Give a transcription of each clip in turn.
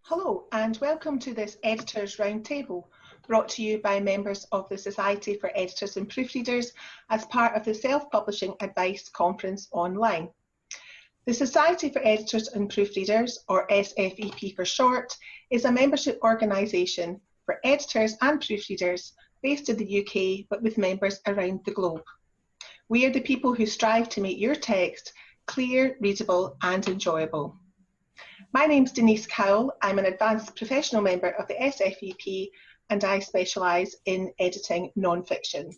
Hello and welcome to this Editors Roundtable, brought to you by members of the Society for Editors and Proofreaders as part of the Self-Publishing Advice Conference online. The Society for Editors and Proofreaders, or SfEP for short, is a membership organisation for editors and proofreaders based in the UK but with members around the globe. We are the people who strive to make your text clear, readable and enjoyable. My name's Denise Cowell. I'm an advanced professional member of the SfEP and I specialise in editing non-fiction.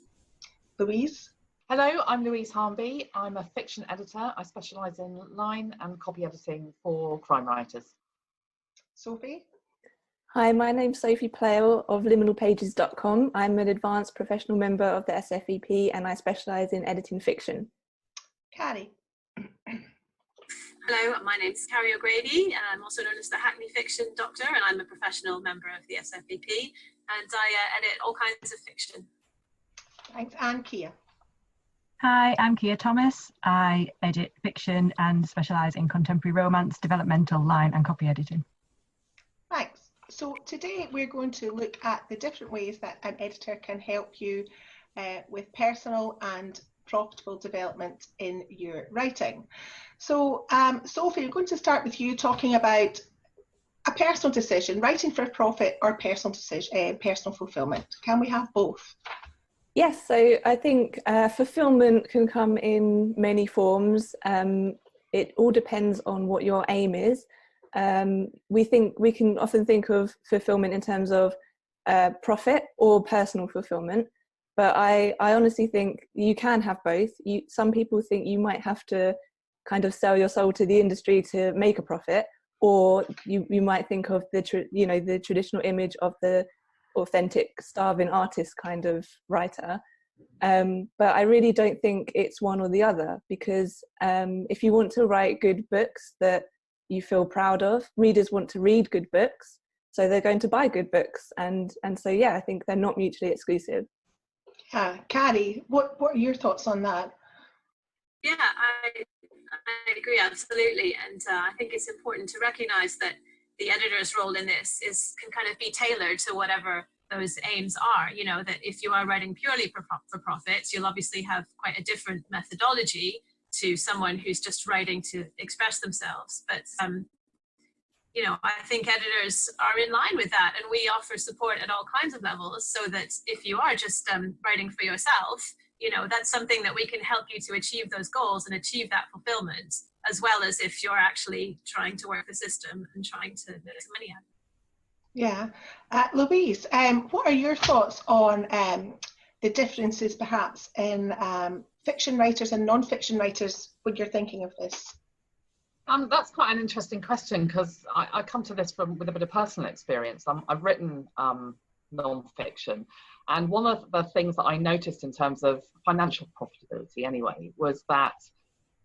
Louise? Hello, I'm Louise Harnby. I'm a fiction editor. I specialise in line and copy editing for crime writers. Sophie? Hi, my name's Sophie Plale of liminalpages.com. I'm an advanced professional member of the SfEP and I specialise in editing fiction. Carrie? Hello, my name is Carrie O'Grady. I'm also known as the Hackney Fiction Doctor, and I'm a professional member of the SfEP, and I edit all kinds of fiction. Thanks. And Kia? Hi, I'm Kia Thomas. I edit fiction and specialise in contemporary romance, developmental, line and copy editing. Thanks. So today we're going to look at the different ways that an editor can help you with personal and profitable development in your writing. So Sophie, I'm going to start with you talking about a personal decision, writing for a profit or personal decision, personal fulfillment. Can we have both? Yes, so I think fulfillment can come in many forms. It all depends on what your aim is. We can often think of fulfillment in terms of profit or personal fulfillment. But I honestly think you can have both. Some people think you might have to kind of sell your soul to the industry to make a profit, or you might think of the traditional image of the authentic starving artist kind of writer. But I really don't think it's one or the other, because if you want to write good books that you feel proud of, readers want to read good books, so they're going to buy good books, and so yeah, I think they're not mutually exclusive. Carrie, what are your thoughts on that? Yeah, I agree absolutely, and I think it's important to recognise that the editor's role in this can kind of be tailored to whatever those aims are. You know, that if you are writing purely for profits, you'll obviously have quite a different methodology to someone who's just writing to express themselves. But you know, I think editors are in line with that, and we offer support at all kinds of levels, so that if you are just writing for yourself, you know, that's something that we can help you to achieve those goals and achieve that fulfillment, as well as if you're actually trying to work the system and trying to make some money out of it. Yeah. Louise, what are your thoughts on the differences perhaps in fiction writers and non-fiction writers when you're thinking of this? That's quite an interesting question, because I come to this with a bit of personal experience. I've written non-fiction, and one of the things that I noticed in terms of financial profitability anyway was that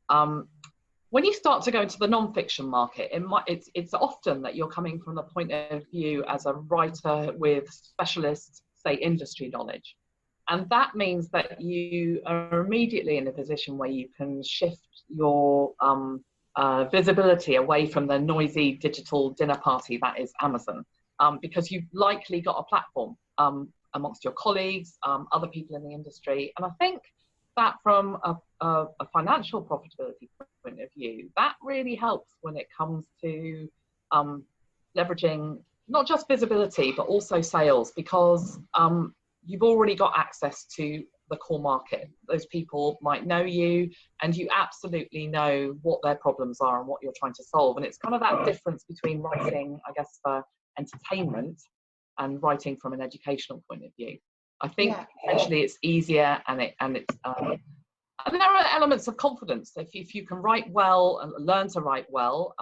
when you start to go into the non-fiction market, it's often that you're coming from the point of view as a writer with specialist, say, industry knowledge. And that means that you are immediately in a position where you can shift your visibility away from the noisy digital dinner party that is Amazon, because you've likely got a platform amongst your colleagues, other people in the industry. And I think that from a financial profitability point of view, that really helps when it comes to leveraging not just visibility, but also sales, because you've already got access to the core market. Those people might know you, and you absolutely know what their problems are and what you're trying to solve. And it's kind of that difference between writing, I guess, for entertainment and writing from an educational point of view. I think potentially it's easier, and there are elements of confidence. If you can write well and learn to write well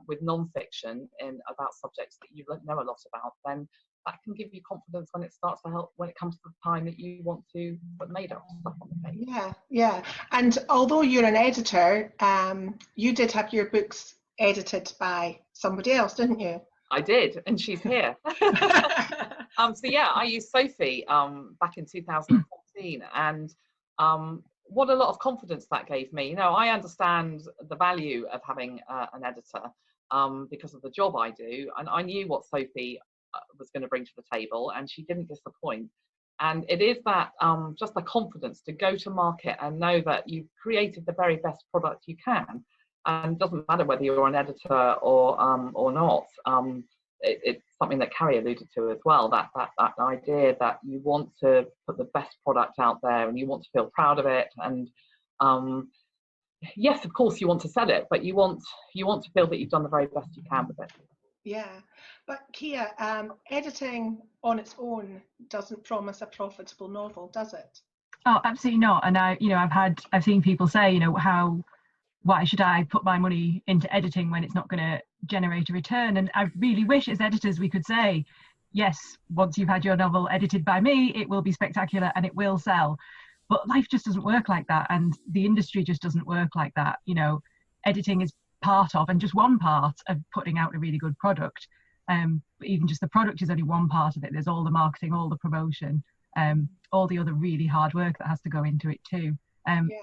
with non-fiction about subjects that you know a lot about, then that can give you confidence when it starts to help when it comes to the time that you want to put made up stuff on the page. Yeah. And although you're an editor, you did have your books edited by somebody else, didn't you? I did, and she's here. So yeah, I used Sophie back in 2014, and what a lot of confidence that gave me. You know, I understand the value of having an editor, because of the job I do, and I knew what Sophie was going to bring to the table, and she didn't disappoint. And it is that just the confidence to go to market and know that you've created the very best product you can, and it doesn't matter whether you're an editor or not. It's something that Carrie alluded to as well, that idea that you want to put the best product out there and you want to feel proud of it. And yes, of course you want to sell it, but you want to feel that you've done the very best you can with it. Yeah, but Kia, editing on its own doesn't promise a profitable novel, does it? Oh, absolutely not. And I've seen people say, why should I put my money into editing when it's not going to generate a return? And I really wish as editors we could say, yes, once you've had your novel edited by me, it will be spectacular and it will sell. But life just doesn't work like that, and the industry just doesn't work like that. Editing is part of, and just one part of, putting out a really good product. But even just the product is only one part of it. There's all the marketing, all the promotion, all the other really hard work that has to go into it too.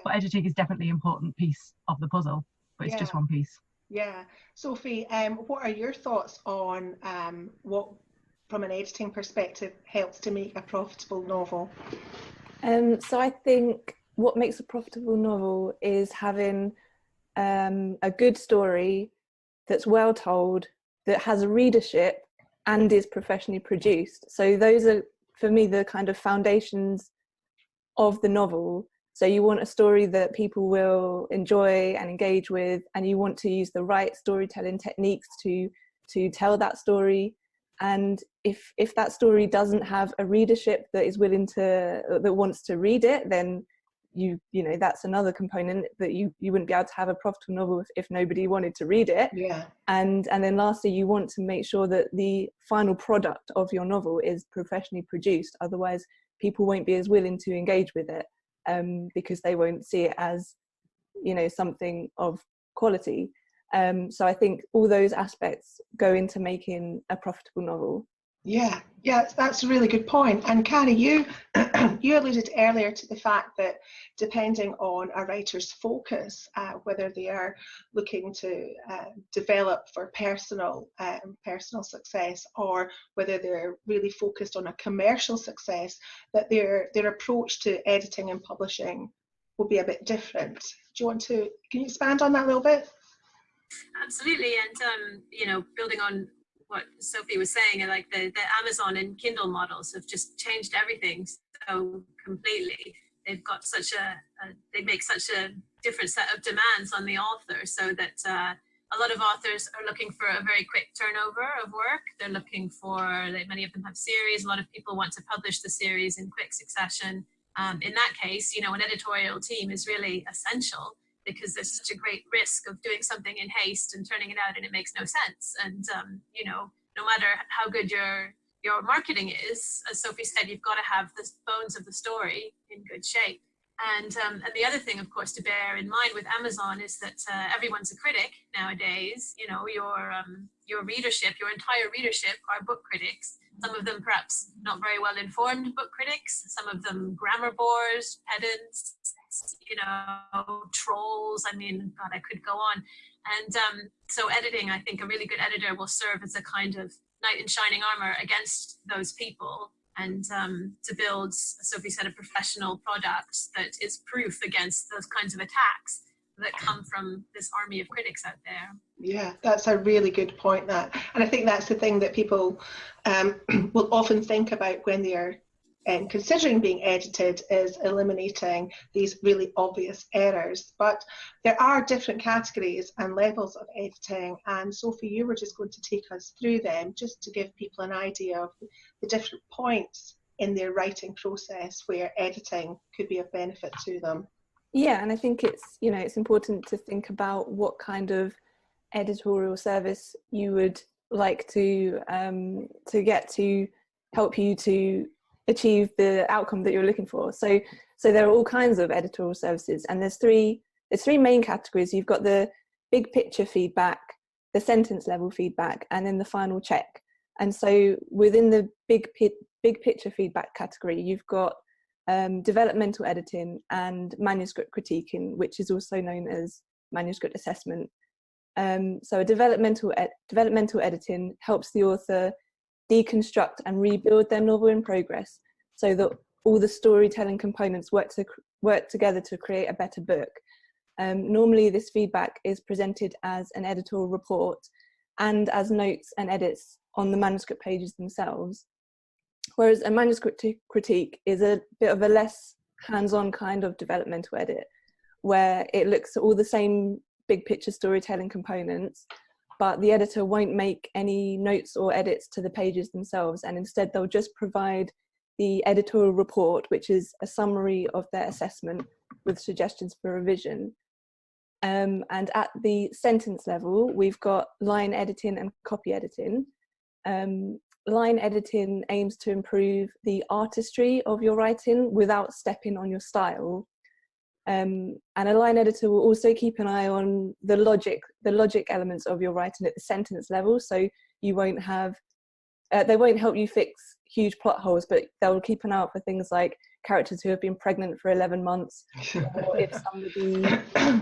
But editing is definitely an important piece of the puzzle, but it's just one piece. Yeah. Sophie, what are your thoughts on what, from an editing perspective, helps to make a profitable novel? So I think what makes a profitable novel is having a good story that's well told, that has a readership and is professionally produced. So those are, for me, the kind of foundations of the novel. So you want a story that people will enjoy and engage with, and you want to use the right storytelling techniques to tell that story. And if that story doesn't have a readership that is willing to, that wants to read it, then you know that's another component, that you wouldn't be able to have a profitable novel if nobody wanted to read it. Yeah. And then lastly, you want to make sure that the final product of your novel is professionally produced. Otherwise, people won't be as willing to engage with it, because they won't see it as, something of quality. So I think all those aspects go into making a profitable novel. Yeah, that's a really good point. And Carrie, you you alluded earlier to the fact that depending on a writer's focus, whether they are looking to develop for personal success, or whether they're really focused on a commercial success, that their approach to editing and publishing will be a bit different. Can you expand on that a little bit? Absolutely, and building on what Sophie was saying, like the Amazon and Kindle models have just changed everything so completely. They've got they make such a different set of demands on the author, so that a lot of authors are looking for a very quick turnover of work. They're looking for, many of them have series. A lot of people want to publish the series in quick succession. In that case, an editorial team is really essential, because there's such a great risk of doing something in haste and turning it out and it makes no sense. And, no matter how good your marketing is, as Sophie said, you've got to have the bones of the story in good shape. And the other thing, of course, to bear in mind with Amazon is that everyone's a critic nowadays. Your readership, your entire readership are book critics. Some of them perhaps not very well informed book critics, some of them grammar bores, pedants, trolls. I mean, God, I could go on. And so editing, I think a really good editor will serve as a kind of knight in shining armor against those people, and to build, as Sophie said, a professional product that is proof against those kinds of attacks that come from this army of critics out there. Yeah, that's a really good point, and I think that's the thing that people will often think about when they're considering being edited, is eliminating these really obvious errors. But there are different categories and levels of editing, and Sophie, you were just going to take us through them just to give people an idea of the different points in their writing process where editing could be of benefit to them. Yeah, and I think it's important to think about what kind of editorial service you would like to get to help you to achieve the outcome that you're looking for. So there are all kinds of editorial services, and there's three main categories. You've got the big picture feedback, the sentence level feedback, and then the final check. And so within the big picture feedback category, you've got developmental editing and manuscript critiquing, which is also known as manuscript assessment. So a developmental editing helps the author deconstruct and rebuild their novel in progress, so that all the storytelling components work together to create a better book. Normally this feedback is presented as an editorial report and as notes and edits on the manuscript pages themselves, whereas a manuscript critique is a bit of a less hands-on kind of developmental edit, where it looks at all the same big picture storytelling components, but the editor won't make any notes or edits to the pages themselves, and instead they'll just provide the editorial report, which is a summary of their assessment with suggestions for revision. And at the sentence level, we've got line editing and copy editing. Line editing aims to improve the artistry of your writing without stepping on your style. And a line editor will also keep an eye on the logic elements of your writing at the sentence level. So you won't have, they won't help you fix huge plot holes, but they'll keep an eye out for things like characters who have been pregnant for 11 months, or if somebody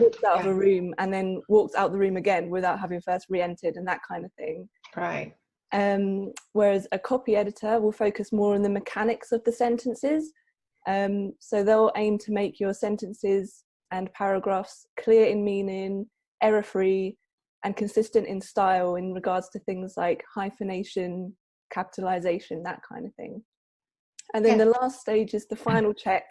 walks out of a room and then walks out the room again without having first re-entered, and that kind of thing. Right. Whereas a copy editor will focus more on the mechanics of the sentences. So they'll aim to make your sentences and paragraphs clear in meaning, error-free, and consistent in style in regards to things like hyphenation, capitalization, that kind of thing. And then the last stage is the final check,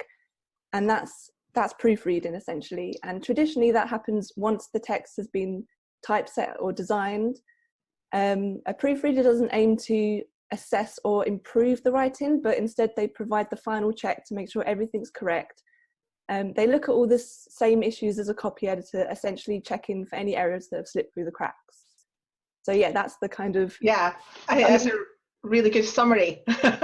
and that's proofreading essentially. And traditionally that happens once the text has been typeset or designed. A proofreader doesn't aim to assess or improve the writing, but instead they provide the final check to make sure everything's correct. They look at all the same issues as a copy editor, essentially checking for any errors that have slipped through the cracks. So yeah, that's the kind of... Yeah, I think that's a really good summary.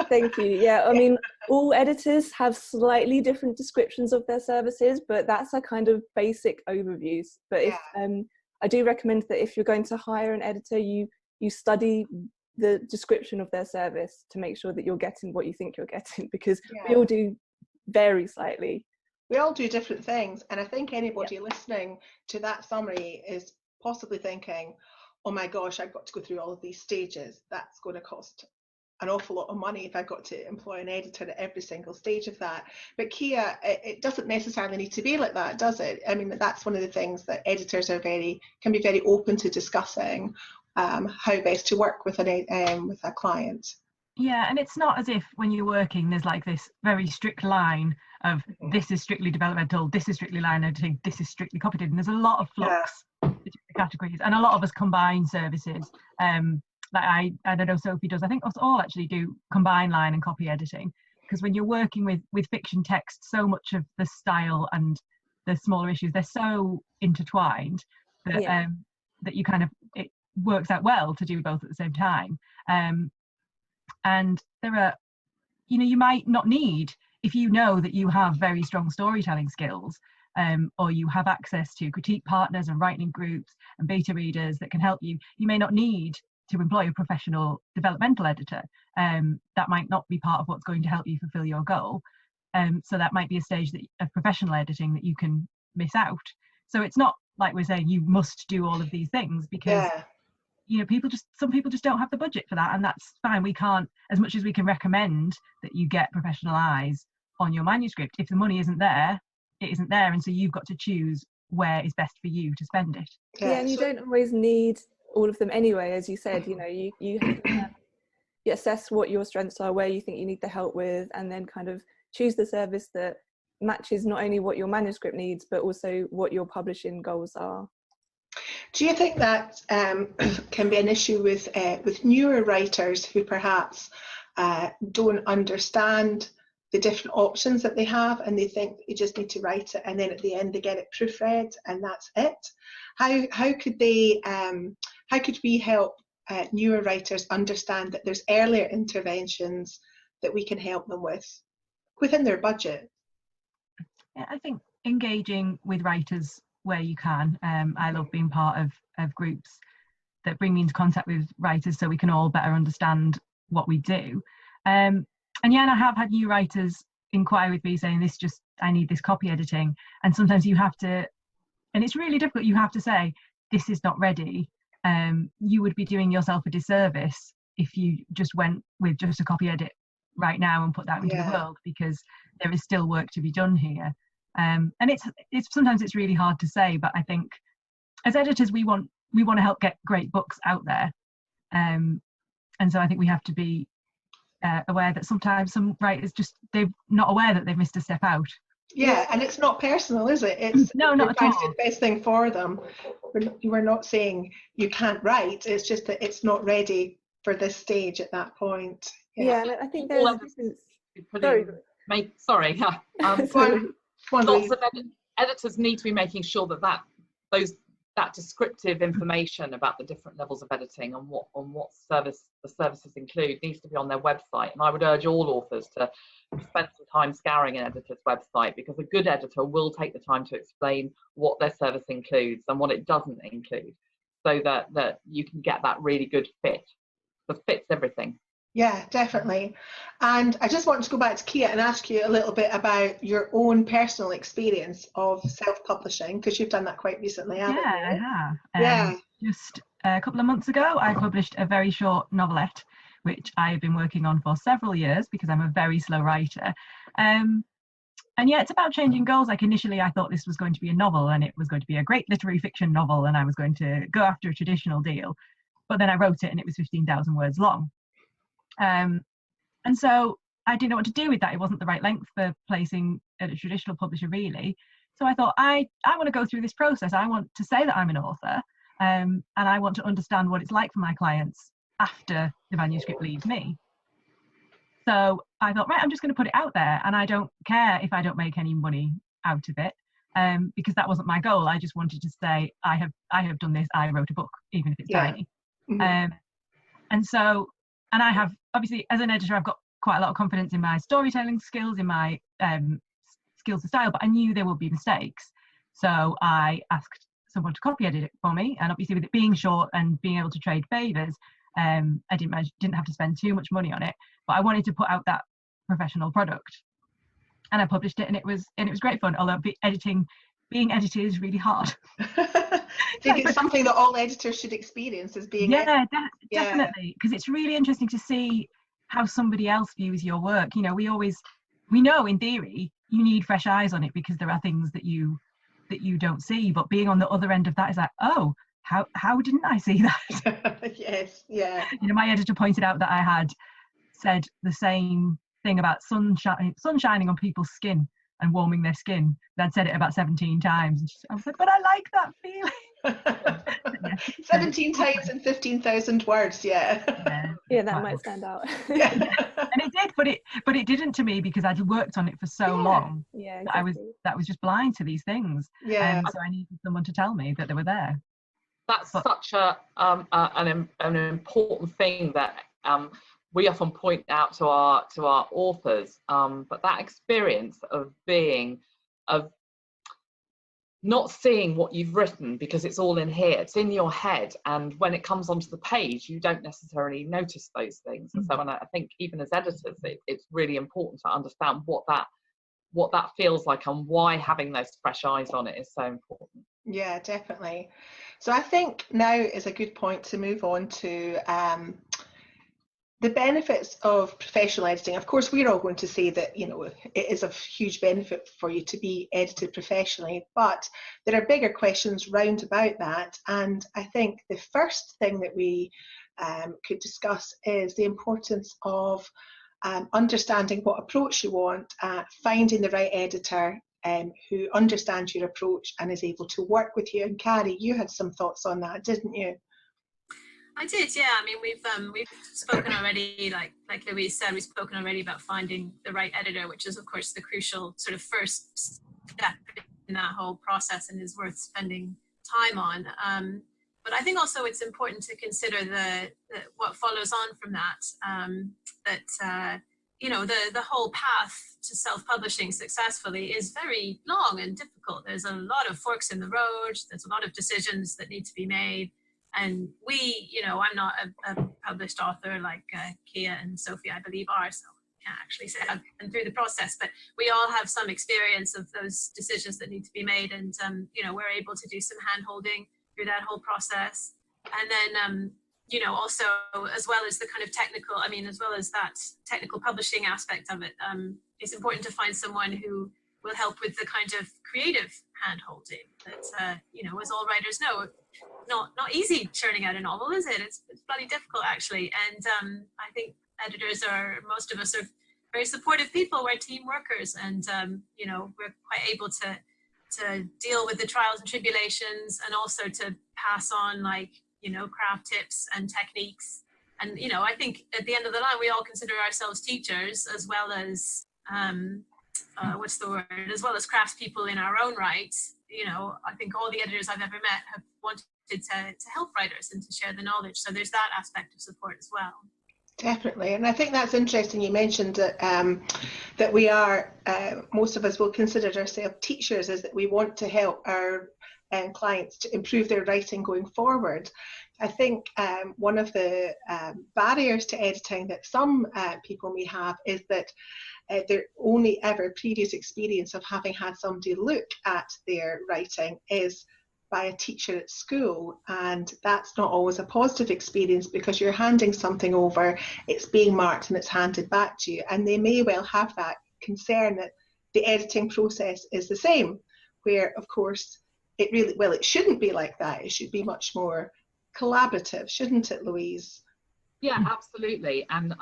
Thank you. Yeah, I mean, all editors have slightly different descriptions of their services, but that's a kind of basic overview. But if I do recommend that if you're going to hire an editor, you study the description of their service to make sure that you're getting what you think you're getting, because we all do vary slightly. We all do different things, and I think anybody listening to that summary is possibly thinking, oh my gosh, I've got to go through all of these stages. That's going to cost an awful lot of money if I got to employ an editor at every single stage of that. But Kia, it doesn't necessarily need to be like that, does it? I mean, that's one of the things that editors are can be very open to discussing, how best to work with a client. Yeah, and it's not as if when you're working there's like this very strict line of this is strictly developmental, this is strictly line editing, this is strictly copy editing. There's a lot of flux between the categories, and a lot of us combine services. Like I don't know, Sophie does. I think us all actually do combine line and copy editing, because when you're working with fiction text, so much of the style and the smaller issues, they're so intertwined that that you kind of, it works out well to do both at the same time. And there are, you might not need, if you know that you have very strong storytelling skills, or you have access to critique partners and writing groups and beta readers that can help you, you may not need to employ a professional developmental editor. That might not be part of what's going to help you fulfill your goal. So that might be a stage of professional editing that you can miss out. So it's not like we're saying you must do all of these things, because some people just don't have the budget for that, and that's fine. We can't, as much as we can recommend that you get professional eyes on your manuscript, if the money isn't there, it isn't there, and so you've got to choose where is best for you to spend it. And you don't always need all of them anyway, as you said. You have to you assess what your strengths are, where you think you need the help with, and then kind of choose the service that matches not only what your manuscript needs but also what your publishing goals are. Do you think that can be an issue with newer writers who perhaps don't understand the different options that they have, and they think you just need to write it and then at the end they get it proofread and that's it? How could we help newer writers understand that there's earlier interventions that we can help them with within their budget? Yeah, I think engaging with writers where you can. I love being part of groups that bring me into contact with writers so we can all better understand what we do. And I have had new writers inquire with me saying, I need this copy editing. And sometimes you have to, and it's really difficult, you have to say, this is not ready, you would be doing yourself a disservice if you just went with just a copy edit right now and put that into the world, because there is still work to be done here. And it's sometimes it's really hard to say, but I think as editors we want to help get great books out there, and so I think we have to be aware that sometimes some writers they're not aware that they've missed a step out. Yeah, and it's not personal, is it? It's no, not at all. Trying to do the best thing for them. We're not saying you can't write. It's just that it's not ready for this stage at that point. Yeah, and I think there's a difference. Sorry. Lots of editors need to be making sure that descriptive information about the different levels of editing and what the services include needs to be on their website. And I would urge all authors to spend some time scouring an editor's website, because a good editor will take the time to explain what their service includes and what it doesn't include, so that you can get that really good fit that fits everything. Yeah, definitely. And I just want to go back to Kia and ask you a little bit about your own personal experience of self-publishing, because you've done that quite recently, haven't you? I have. Just a couple of months ago, I published a very short novelette, which I have been working on for several years because I'm a very slow writer. And yeah, it's about changing goals. Like initially, I thought this was going to be a novel and it was going to be a great literary fiction novel and I was going to go after a traditional deal. But then I wrote it and it was 15,000 words long. And so I didn't know what to do with that. It wasn't the right length for placing at a traditional publisher, really. So I thought, I want to go through this process. I want to say that I'm an author, and I want to understand what it's like for my clients after the manuscript leaves me. So I thought, right, I'm just going to put it out there, and I don't care if I don't make any money out of it, because that wasn't my goal. I just wanted to say, I have done this. I wrote a book, even if it's tiny. Mm-hmm. And I have, obviously, as an editor, I've got quite a lot of confidence in my storytelling skills, in my skills of style, but I knew there would be mistakes. So I asked someone to copy edit it for me. And obviously with it being short and being able to trade favours, I didn't have to spend too much money on it, but I wanted to put out that professional product. And I published it, and it was great fun, although being edited is really hard. I think it's something that all editors should experience, as being definitely, because it's really interesting to see how somebody else views your work. You know, we know in theory you need fresh eyes on it because there are things that you don't see, but being on the other end of that is like, oh, how didn't I see that? Yes, yeah. You know, my editor pointed out that I had said the same thing about sun shining on people's skin and warming their skin. I'd said it about 17 times. And I was like, but I like that feeling. 17 times in 15,000 words, yeah, that might stand out. And it did, but it didn't to me, because I'd worked on it for so long. Yeah, exactly. that was just blind to these things. Yeah. So I needed someone to tell me that they were there. That's such an important thing that we often point out to our authors, but that experience of not seeing what you've written because it's all in here, it's in your head, and when it comes onto the page you don't necessarily notice those things. And so I think even as editors it's really important to understand what that feels like and why having those fresh eyes on it is so important. Yeah, definitely. So I think now is a good point to move on to the benefits of professional editing. Of course, we're all going to say that, you know, it is a huge benefit for you to be edited professionally, but there are bigger questions round about that. And I think the first thing that we could discuss is the importance of understanding what approach you want, finding the right editor who understands your approach and is able to work with you. And Carrie, you had some thoughts on that, didn't you? I did, yeah. I mean, we've spoken already, like Louise said, we've spoken already about finding the right editor, which is of course the crucial sort of first step in that whole process and is worth spending time on. But I think also it's important to consider what follows on from that. You know, the whole path to self-publishing successfully is very long and difficult. There's a lot of forks in the road. There's a lot of decisions that need to be made. And you know, I'm not a published author like Kia and Sophie, I believe, are, so I can't actually say I've been through the process, but we all have some experience of those decisions that need to be made. And, you know, we're able to do some hand-holding through that whole process. And then, you know, also as well as the kind of technical, I mean, as well as that technical publishing aspect of it, it's important to find someone who will help with the kind of creative hand-holding that, you know, as all writers know, not easy churning out a novel, is it? It's bloody difficult, actually. And I think editors most of us are very supportive people. We're team workers, and, you know, we're quite able to deal with the trials and tribulations, and also to pass on, like, you know, craft tips and techniques. And, you know, I think at the end of the line, we all consider ourselves teachers as well as, what's the word, as well as craftspeople in our own right. You know, I think all the editors I've ever met have wanted to help writers and to share the knowledge. So there's that aspect of support as well. Definitely, and I think that's interesting. You mentioned that that we are, most of us will consider ourselves teachers, is that we want to help our clients to improve their writing going forward. I think one of the barriers to editing that some people may have is that their only ever previous experience of having had somebody look at their writing is by a teacher at school, and that's not always a positive experience, because you're handing something over, it's being marked and it's handed back to you, and they may well have that concern that the editing process is the same, where of course it really, well, it shouldn't be like that. It should be much more collaborative, shouldn't it, Louise? Yeah, absolutely. And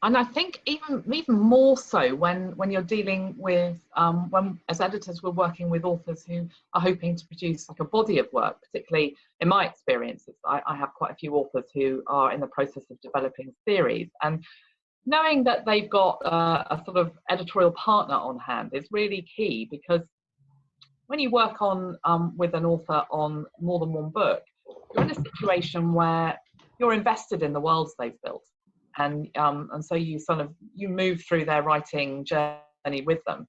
I think even more so when you're dealing with, when as editors we're working with authors who are hoping to produce like a body of work. Particularly in my experience, I have quite a few authors who are in the process of developing series, and knowing that they've got a sort of editorial partner on hand is really key, because when you work on with an author on more than one book, you're in a situation where you're invested in the worlds they've built, and so you move through their writing journey with them,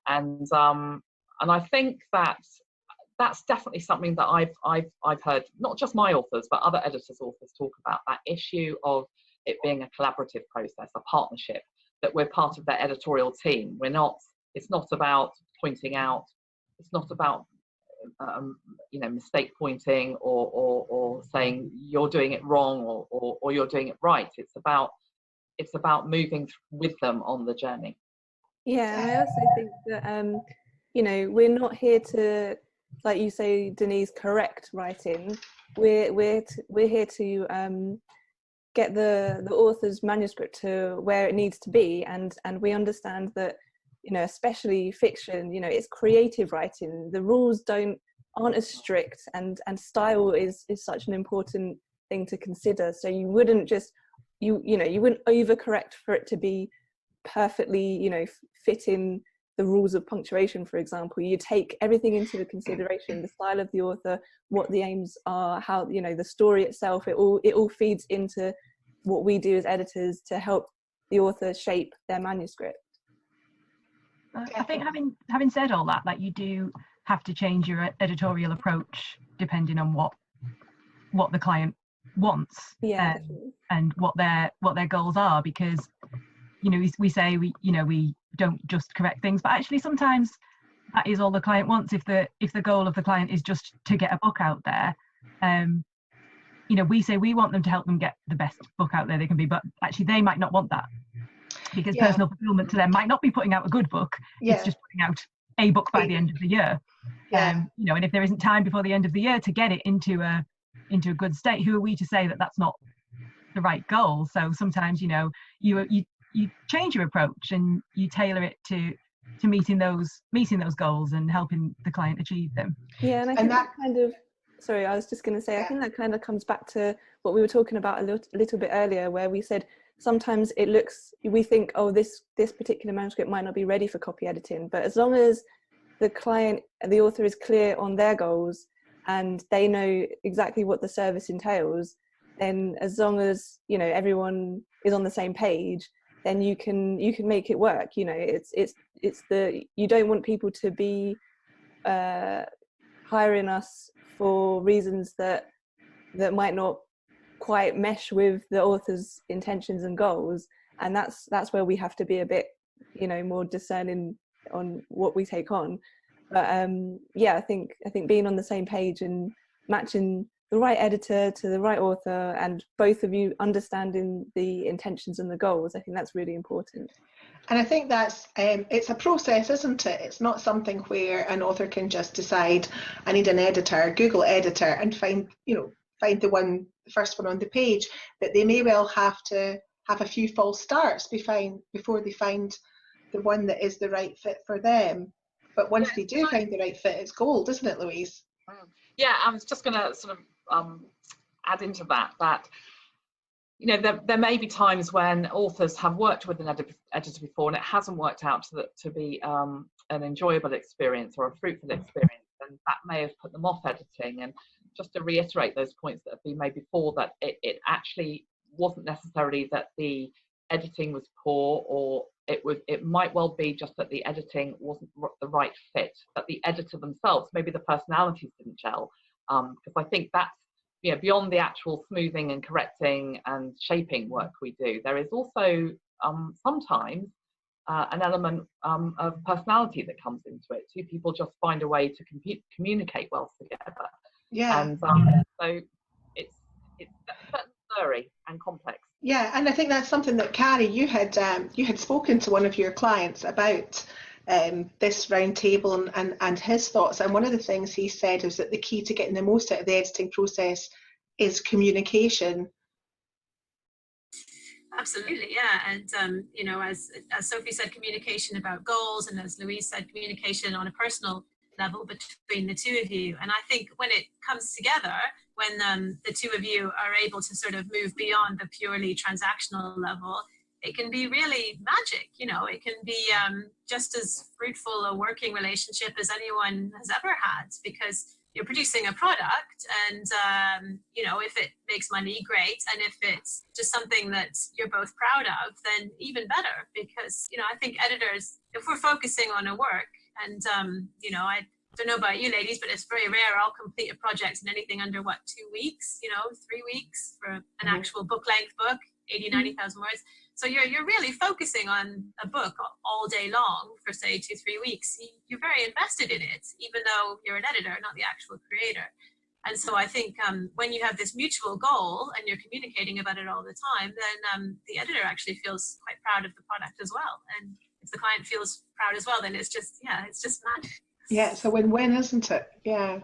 and I think that's definitely something that I've heard, not just my authors but other editors' authors talk about, that issue of it being a collaborative process, a partnership, that we're part of their editorial team. It's not about pointing out, it's not about you know, mistake pointing or saying you're doing it wrong or you're doing it right. It's about moving with them on the journey. Yeah, and I also think that you know, we're not here to, like you say, Denise, correct writing. We're here to get the author's manuscript to where it needs to be, and we understand that, you know, especially fiction, you know, it's creative writing. The rules aren't as strict, and style is such an important thing to consider. So you wouldn't just, you wouldn't overcorrect for it to be perfectly, you know, fit in the rules of punctuation, for example. You take everything into consideration, the style of the author, what the aims are, how, you know, the story itself, it all feeds into what we do as editors to help the author shape their manuscript. I think having said all that, like, you do have to change your editorial approach depending on what the client wants, and what their goals are, because, you know, we say we don't just correct things, but actually sometimes that is all the client wants. If the goal of the client is just to get a book out there, you know, we say we want them to help them get the best book out there they can be, but actually they might not want that, because personal fulfillment to them might not be putting out a good book. It's just putting out a book by the end of the year. You know, and if there isn't time before the end of the year to get it into a good state, who are we to say that that's not the right goal? So sometimes, you know, you change your approach and you tailor it to meeting those goals and helping the client achieve them. Yeah, and I think that kind of, sorry, I was just going to say, I think that kind of comes back to what we were talking about a little bit earlier, where we said sometimes we think, oh, this particular manuscript might not be ready for copy editing, but as long as the author is clear on their goals and they know exactly what the service entails, then as long as, you know, everyone is on the same page, then you can make it work. You know, you don't want people to be hiring us for reasons that might not quite mesh with the author's intentions and goals, and that's where we have to be a bit, you know, more discerning on what we take on. But yeah, I think being on the same page and matching the right editor to the right author, and both of you understanding the intentions and the goals. I think that's really important. And I think that's, it's a process, isn't it? It's not something where an author can just decide, I need an editor, Google editor, and find the first one on the page. That they may well have to have a few false starts before they find the one that is the right fit for them. But once they do find the right fit, it's gold, isn't it, Louise? Yeah, I was just going to sort of add into that you know, there may be times when authors have worked with an editor before and it hasn't worked out to be an enjoyable experience or a fruitful experience, and that may have put them off editing. And just to reiterate those points that have been made before, that it actually wasn't necessarily that the editing was poor, or it might well be just that the editing wasn't the right fit, that the editor themselves, maybe the personalities didn't gel, because I think that's, you know, beyond the actual smoothing and correcting and shaping work we do, there is also sometimes an element of personality that comes into it. Two people just find a way to communicate well together. Yeah. And so it's blurry and complex. Yeah, and I think that's something that, Carrie, you had spoken to one of your clients about this round table and his thoughts, and one of the things he said is that the key to getting the most out of the editing process is communication. Absolutely, yeah, and you know, as Sophie said, communication about goals, and as Louise said, communication on a personal level between the two of you. And I think when it comes together, when the two of you are able to sort of move beyond the purely transactional level, it can be really magic. You know, it can be just as fruitful a working relationship as anyone has ever had, because you're producing a product, and you know, if it makes money, great, and if it's just something that you're both proud of, then even better. Because, you know, I think editors, if we're focusing on a work, and you know, I don't know about you ladies, but it's very rare I'll complete a project in anything under 2 weeks, you know, 3 weeks for an actual book length book, 90,000 words. So you're really focusing on a book all day long for, say, 2-3 weeks. You're very invested in it, even though you're an editor, not the actual creator. And so I think when you have this mutual goal and you're communicating about it all the time, then the editor actually feels quite proud of the product as well. And if the client feels proud as well, then it's just, yeah, it's just magic. Yeah, it's a win-win, isn't it? Yeah.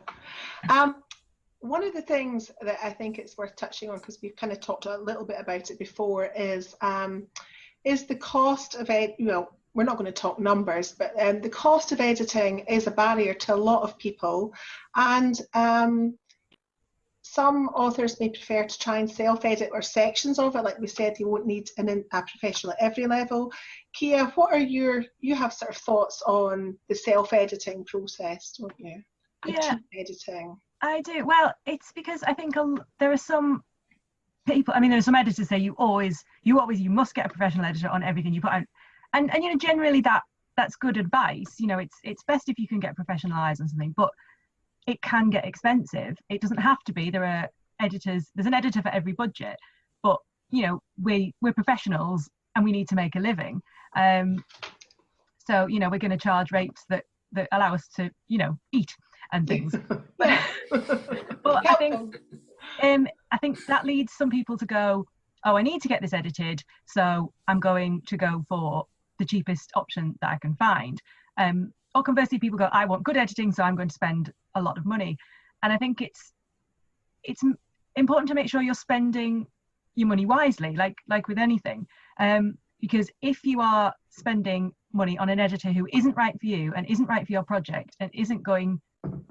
One of the things that I think it's worth touching on, because we've kind of talked a little bit about it before, is the cost of well, we're not going to talk numbers, but the cost of editing is a barrier to a lot of people, and some authors may prefer to try and self-edit or sections of it. Like we said, you won't need a professional at every level. Kia, what are you have sort of thoughts on the self-editing process, don't you? And Yeah, editing. I do. Well, it's because I think there are some people, I mean, there are some editors say you must get a professional editor on everything you put out. And you know, generally that's good advice. You know, it's best if you can get professional eyes on something, but it can get expensive. It doesn't have to be. There are editors, there's an editor for every budget, but you know, we're professionals and we need to make a living. So, you know, we're going to charge rates that allow us to, you know, eat and things. But I think that leads some people to go, oh, I need to get this edited, so I'm going to go for the cheapest option that I can find. Or conversely, people go, I want good editing, so I'm going to spend a lot of money. And I think it's important to make sure you're spending your money wisely, like with anything. Because if you are spending money on an editor who isn't right for you and isn't right for your project and isn't going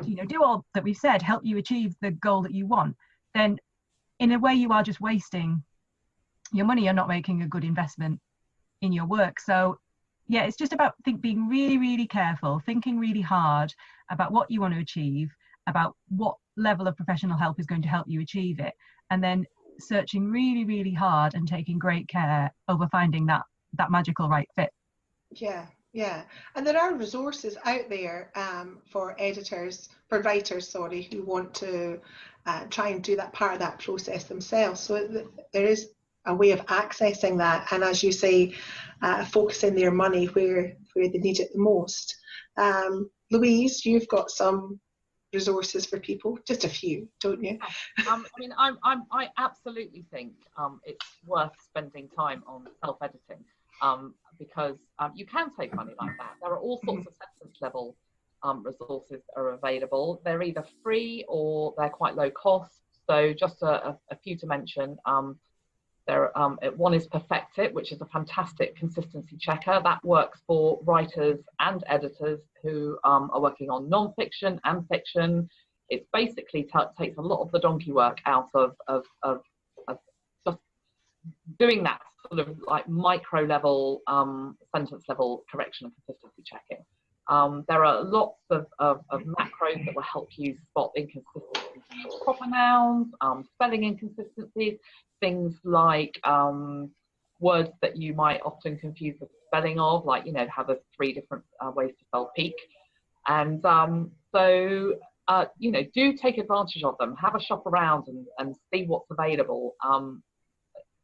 to, you know, do all that we've said, help you achieve the goal that you want, then in a way you are just wasting your money. You're not making a good investment in your work. So yeah, it's just about being really, really careful, thinking really hard about what you want to achieve, about what level of professional help is going to help you achieve it, and then searching really, really hard and taking great care over finding that magical right fit. Yeah, and there are resources out there for writers, who want to try and do that part of that process themselves. So there is a way of accessing that, and as you say, focusing their money where they need it the most. Louise, you've got some resources for people? Just a few, don't you? I mean, I absolutely think it's worth spending time on self-editing, because you can save money like that. There are all sorts of sentence level resources that are available. They're either free or they're quite low cost. So just a few to mention. One is Perfectit, which is a fantastic consistency checker that works for writers and editors who are working on non-fiction and fiction. It basically takes a lot of the donkey work out of just doing that sort of like micro level, sentence level correction and consistency checking. There are lots of macros that will help you spot inconsistencies in proper nouns, spelling inconsistencies, things like words that you might often confuse the spelling of, like, you know, how there's 3 different ways to spell peak. And you know, do take advantage of them. Have a shop around and see what's available.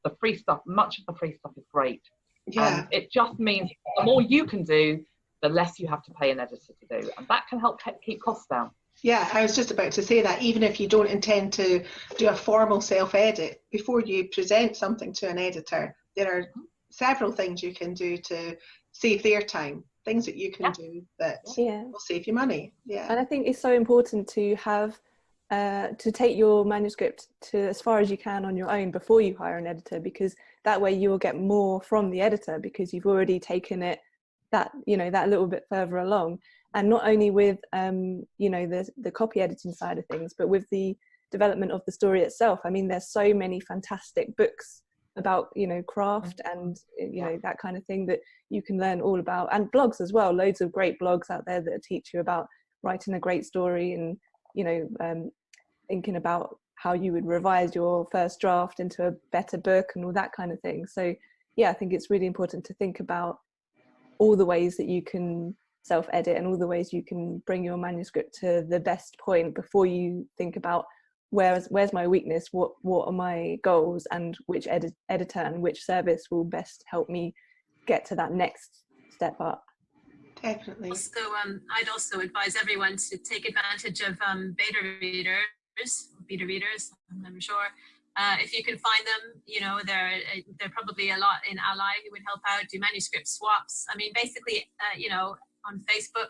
The free stuff, much of the free stuff is great. Yeah. And it just means the more you can do, the less you have to pay an editor to do. And that can help keep costs down. Yeah, I was just about to say that even if you don't intend to do a formal self-edit, before you present something to an editor, there are several things you can do to save their time, things that you can do that will save you money. Yeah. And I think it's so important to have, to take your manuscript to as far as you can on your own before you hire an editor, because that way you will get more from the editor because you've already taken it that little bit further along. And not only with you know, the copy editing side of things, but with the development of the story itself. I mean, there's so many fantastic books about, you know, craft and, you know, that kind of thing that you can learn all about, and blogs as well. Loads of great blogs out there that teach you about writing a great story and, you know, thinking about how you would revise your first draft into a better book and all that kind of thing. So yeah, I think it's really important to think about all the ways that you can self-edit and all the ways you can bring your manuscript to the best point before you think about where's my weakness, what are my goals, and which editor and which service will best help me get to that next step up. Definitely. Also, I'd also advise everyone to take advantage of beta readers, I'm never sure. If you can find them, you know, they're probably a lot in Ally who would help out, do manuscript swaps. I mean, basically, you know, on Facebook,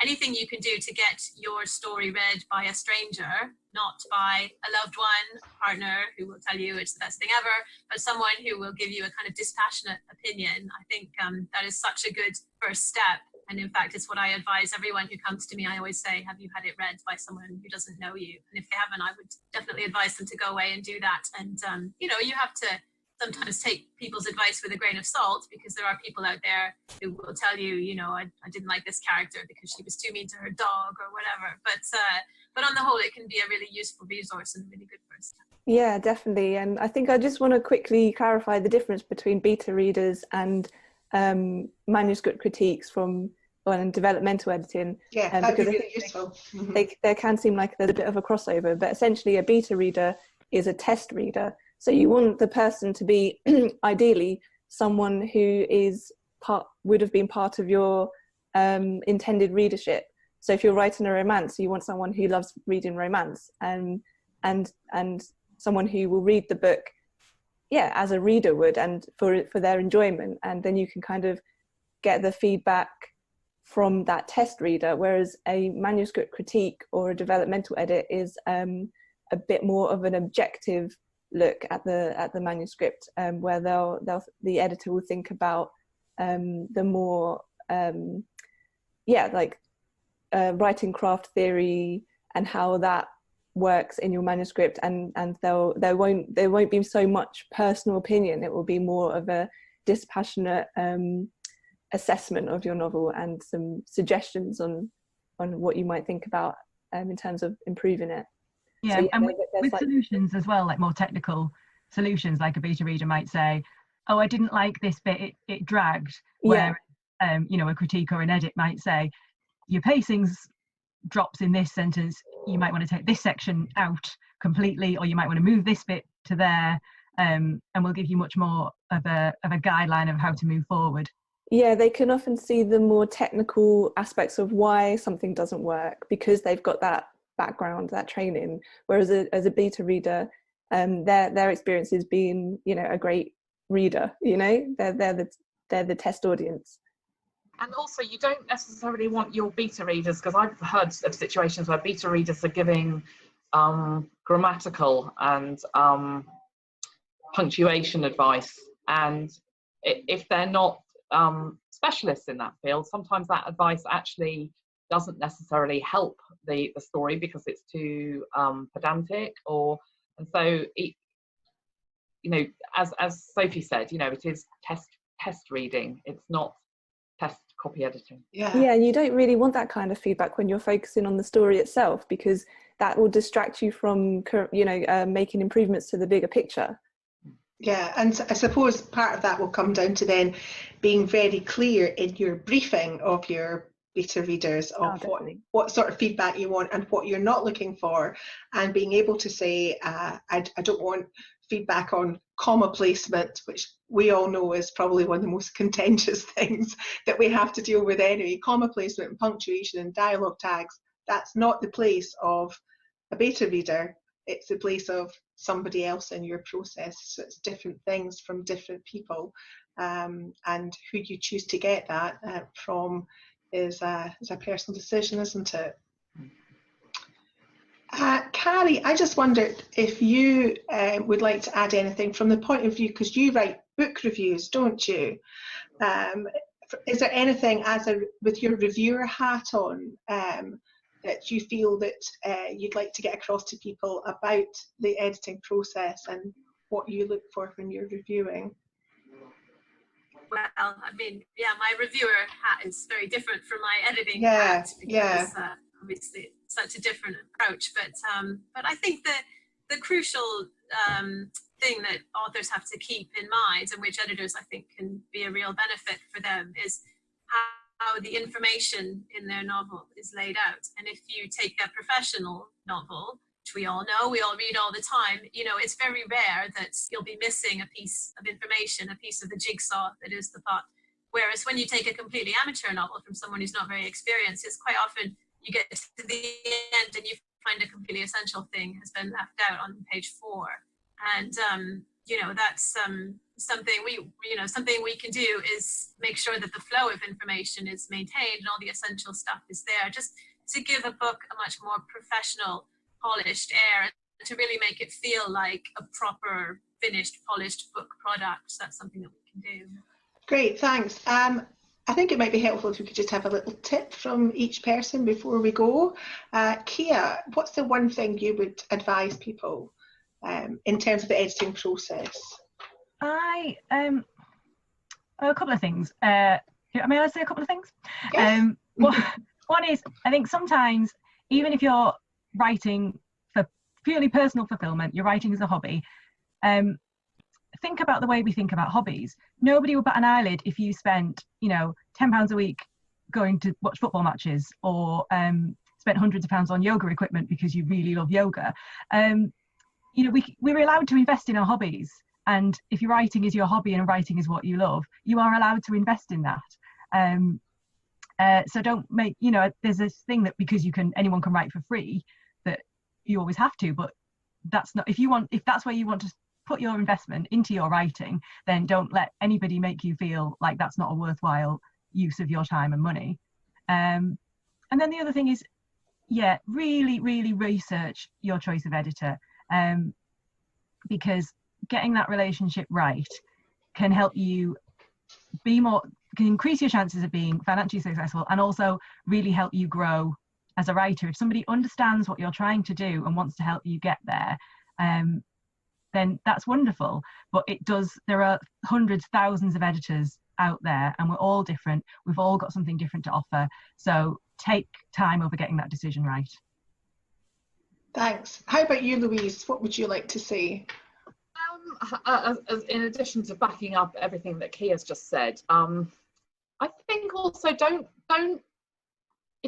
anything you can do to get your story read by a stranger, not by a loved one, a partner who will tell you it's the best thing ever, but someone who will give you a kind of dispassionate opinion. I think that is such a good first step. And in fact, it's what I advise everyone who comes to me. I always say, have you had it read by someone who doesn't know you? And if they haven't, I would definitely advise them to go away and do that. And, you know, you have to sometimes take people's advice with a grain of salt, because there are people out there who will tell you, you know, I didn't like this character because she was too mean to her dog or whatever. But on the whole, it can be a really useful resource and a really good first step. Yeah, definitely. And I think I just want to quickly clarify the difference between beta readers and manuscript critiques on developmental editing. Yeah, that would be really useful. There can seem like there's a bit of a crossover, but essentially a beta reader is a test reader. So you want the person to be ideally someone who would have been part of your intended readership. So if you're writing a romance, you want someone who loves reading romance, and someone who will read the book, as a reader would, and for their enjoyment. And then you can kind of get the feedback from that test reader, whereas a manuscript critique or a developmental edit is a bit more of an objective look at the manuscript, where the editor will think about the more writing craft theory and how that works in your manuscript, and there won't be so much personal opinion. It will be more of a dispassionate assessment of your novel and some suggestions on what you might think about in terms of improving it. Yeah, so, and with solutions as well, like more technical solutions, like a beta reader might say, oh, I didn't like this bit, it dragged. Where you know, a critique or an edit might say, your pacing's drops in this sentence, you might want to take this section out completely, or you might want to move this bit to there, and we'll give you much more of a guideline of how to move forward. Yeah, they can often see the more technical aspects of why something doesn't work, because they've got that background, that training, whereas as a beta reader, their experience is being, you know, a great reader. You know, they're the test audience. And also, you don't necessarily want your beta readers, because I've heard of situations where beta readers are giving grammatical and punctuation advice, and if they're not specialists in that field, sometimes that advice actually doesn't necessarily help the story because it's too pedantic, and so it, you know, as Sophie said, you know, it is test reading, it's not test copy editing. Yeah, and you don't really want that kind of feedback when you're focusing on the story itself, because that will distract you from, you know, making improvements to the bigger picture. Yeah, and I suppose part of that will come down to then being very clear in your briefing of your beta readers of what sort of feedback you want and what you're not looking for, and being able to say, I don't want feedback on comma placement, which we all know is probably one of the most contentious things that we have to deal with anyway. Comma placement and punctuation and dialogue tags, that's not the place of a beta reader. It's the place of somebody else in your process. So it's different things from different people, and who you choose to get that from is a personal decision, isn't it? Carrie, I just wondered if you would like to add anything from the point of view, because you write book reviews, don't you? Is there anything with your reviewer hat on that you feel that you'd like to get across to people about the editing process and what you look for when you're reviewing? Well, I mean, yeah, my reviewer hat is very different from my editing hat, because obviously it's such a different approach. But I think the crucial thing that authors have to keep in mind, and which editors I think can be a real benefit for them, is how the information in their novel is laid out. And if you take a professional novel, which we all know, we all read all the time, you know, it's very rare that you'll be missing a piece of information, a piece of the jigsaw that is the plot. Whereas when you take a completely amateur novel from someone who's not very experienced, it's quite often you get to the end and you find a completely essential thing has been left out on page 4. And, you know, that's something we can do is make sure that the flow of information is maintained and all the essential stuff is there, just to give a book a much more professional, polished air, and to really make it feel like a proper, finished, polished book product. So that's something that we can do. Great, thanks. I think it might be helpful if we could just have a little tip from each person before we go. Kia, what's the one thing you would advise people in terms of the editing process? A couple of things. May I say a couple of things? Yes. One is, I think sometimes, even if you're writing for purely personal fulfillment, you're writing as a hobby, think about the way we think about hobbies. Nobody would bat an eyelid if you spent, you know, £10 a week going to watch football matches, or spent hundreds of pounds on yoga equipment because you really love yoga. You know, we're allowed to invest in our hobbies. And if your writing is your hobby and writing is what you love, you are allowed to invest in that. So don't make, you know, there's this thing that because anyone can write for free, that you always have to, but that's not, if that's where you want to put your investment into your writing, then don't let anybody make you feel like that's not a worthwhile use of your time and money. And then the other thing is, yeah, really, really research your choice of editor, because getting that relationship right can help you can increase your chances of being financially successful, and also really help you grow as a writer. If somebody understands what you're trying to do and wants to help you get there, then that's wonderful. But there are hundreds, thousands of editors out there, and we're all different. We've all got something different to offer. So take time over getting that decision right. Thanks. How about you, Louise? What would you like to say? In addition to backing up everything that Kia's just said, I think also it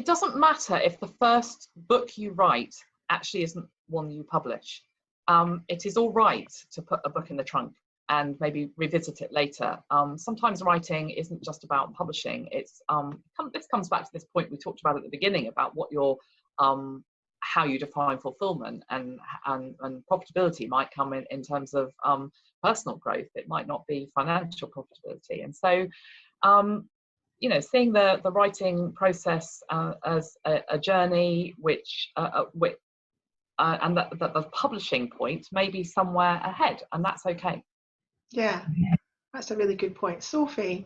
doesn't matter if the first book you write actually isn't one you publish. It is all right to put a book in the trunk and maybe revisit it later. Sometimes writing isn't just about publishing. This comes back to this point we talked about at the beginning about what your how you define fulfillment, and profitability might come in terms of personal growth. It might not be financial profitability. And so you know, seeing the writing process as a journey, which and that the publishing point may be somewhere ahead, and that's okay. Yeah, that's a really good point. Sophie?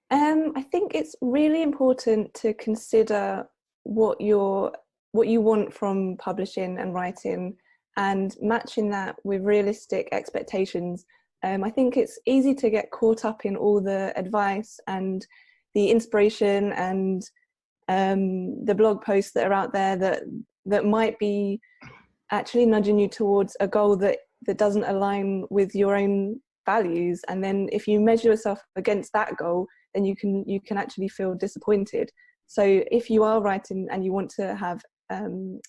I think it's really important to consider what you want from publishing and writing, and matching that with realistic expectations. I think it's easy to get caught up in all the advice and the inspiration and the blog posts that are out there that might be actually nudging you towards a goal that doesn't align with your own values. And then if you measure yourself against that goal, then you can actually feel disappointed. So if you are writing and you want to have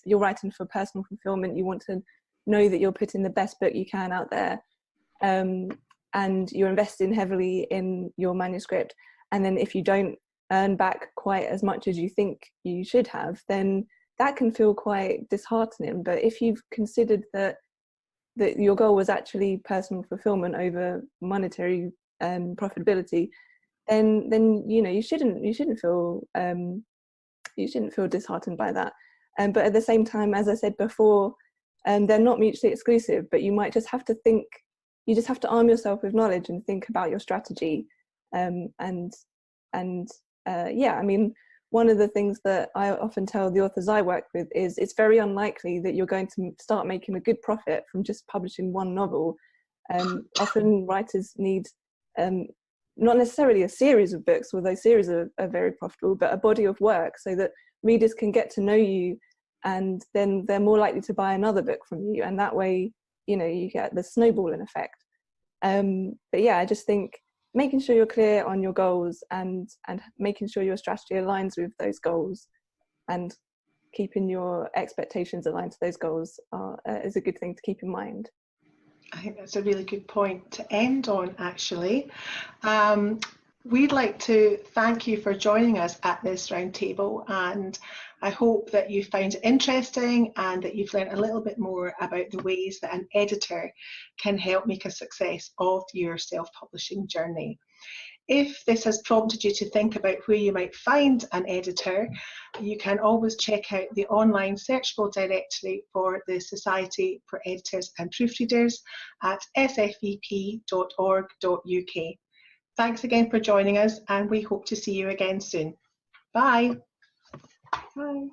you're writing for personal fulfillment, you want to know that you're putting the best book you can out there, and you're investing heavily in your manuscript, and then if you don't earn back quite as much as you think you should have, then that can feel quite disheartening. But if you've considered that your goal was actually personal fulfillment over monetary profitability, then you know you shouldn't feel disheartened by that. But at the same time, as I said before, they're not mutually exclusive. But you might just have to think. You just have to arm yourself with knowledge and think about your strategy. Yeah, I mean, one of the things that I often tell the authors I work with is it's very unlikely that you're going to start making a good profit from just publishing one novel. Often writers need not necessarily a series of books, although series are very profitable, but a body of work so that readers can get to know you, and then they're more likely to buy another book from you, and that way, you know, you get the snowballing effect. But yeah, I just think making sure you're clear on your goals and making sure your strategy aligns with those goals, and keeping your expectations aligned to those goals is a good thing to keep in mind. I think that's a really good point to end on, actually. We'd like to thank you for joining us at this roundtable, and I hope that you found it interesting and that you've learned a little bit more about the ways that an editor can help make a success of your self-publishing journey. If this has prompted you to think about where you might find an editor, you can always check out the online searchable directory for the Society for Editors and Proofreaders at sfep.org.uk. Thanks again for joining us, and we hope to see you again soon. Bye. Bye.